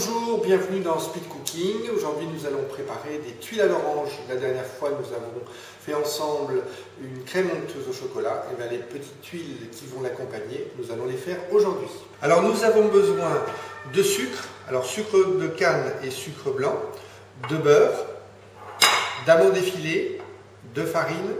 Bonjour, bienvenue dans Speed Cooking. Aujourd'hui nous allons préparer des tuiles à l'orange. La dernière fois nous avons fait ensemble une crème onctueuse au chocolat. Et bien les petites tuiles qui vont l'accompagner, nous allons les faire aujourd'hui. Alors nous avons besoin de sucre, alors sucre de canne et sucre blanc, de beurre, d'amandes effilées, de farine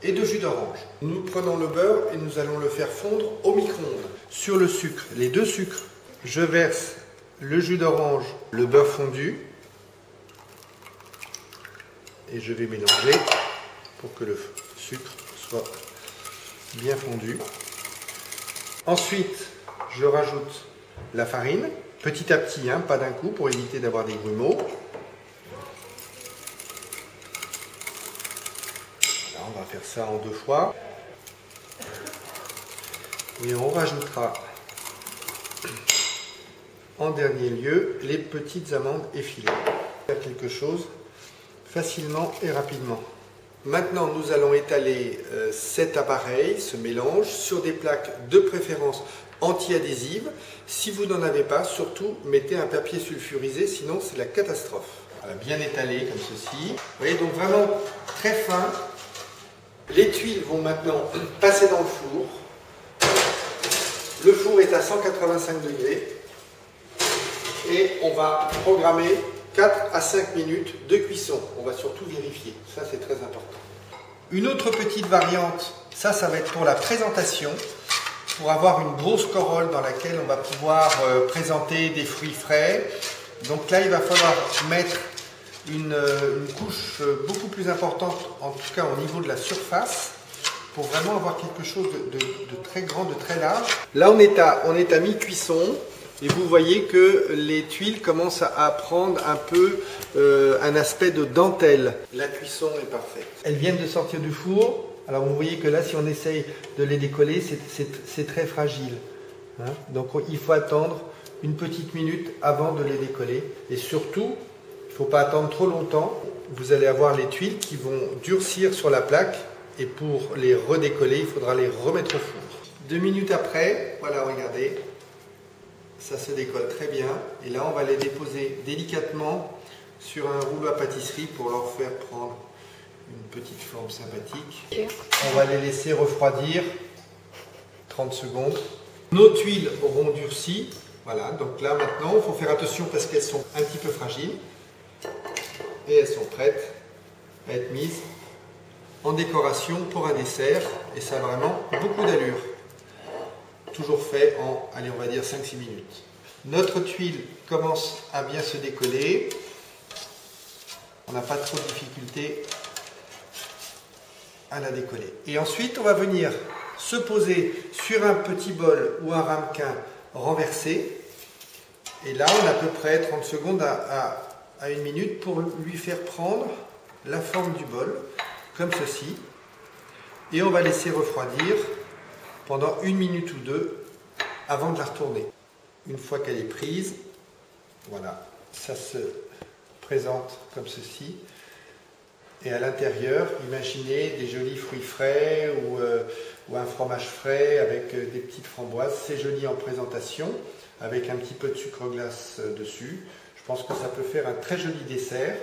et de jus d'orange. Nous prenons le beurre et nous allons le faire fondre au micro-ondes. Sur le sucre, les deux sucres, je verse le jus d'orange, le beurre fondu et je vais mélanger pour que le sucre soit bien fondu. Ensuite, je rajoute la farine, petit à petit, pas d'un coup pour éviter d'avoir des grumeaux. Là, on va faire ça en deux fois. Et on rajoutera en dernier lieu les petites amandes effilées. Faire quelque chose facilement et rapidement. Maintenant, nous allons étaler cet appareil, ce mélange, sur des plaques de préférence anti-adhésives. Si vous n'en avez pas, surtout mettez un papier sulfurisé, sinon c'est la catastrophe. Voilà, bien étalé comme ceci. Vous voyez, donc vraiment très fin. Les tuiles vont maintenant passer dans le four. Le four est à 185 degrés. Et on va programmer 4 à 5 minutes de cuisson. On va surtout vérifier, ça c'est très important. Une autre petite variante, ça va être pour la présentation, pour avoir une grosse corolle dans laquelle on va pouvoir présenter des fruits frais. Donc là il va falloir mettre une couche beaucoup plus importante, en tout cas au niveau de la surface, pour vraiment avoir quelque chose de très grand, de très large. Là on est à mi-cuisson. Et vous voyez que les tuiles commencent à prendre un peu un aspect de dentelle. La cuisson est parfaite. Elles viennent de sortir du four. Alors vous voyez que là, si on essaye de les décoller, c'est très fragile. Donc il faut attendre une petite minute avant de les décoller. Et surtout, il ne faut pas attendre trop longtemps. Vous allez avoir les tuiles qui vont durcir sur la plaque. Et pour les redécoller, il faudra les remettre au four. 2 minutes après, voilà, regardez. Ça se décolle très bien et là on va les déposer délicatement sur un rouleau à pâtisserie pour leur faire prendre une petite forme sympathique. On va les laisser refroidir 30 secondes. Nos tuiles auront durci. Voilà, donc là maintenant il faut faire attention parce qu'elles sont un petit peu fragiles et elles sont prêtes à être mises en décoration pour un dessert et ça a vraiment beaucoup d'allure. Toujours fait en, allez, on va dire 5-6 minutes. Notre tuile commence à bien se décoller. On n'a pas trop de difficulté à la décoller. Et ensuite, on va venir se poser sur un petit bol ou un ramequin renversé. Et là, on a à peu près 30 secondes à 1 minute pour lui faire prendre la forme du bol, comme ceci. Et on va laisser refroidir pendant 1 minute ou 2 avant de la retourner. Une fois qu'elle est prise, voilà, ça se présente comme ceci. Et à l'intérieur, imaginez des jolis fruits frais ou un fromage frais avec des petites framboises. C'est joli en présentation, avec un petit peu de sucre glace dessus. Je pense que ça peut faire un très joli dessert.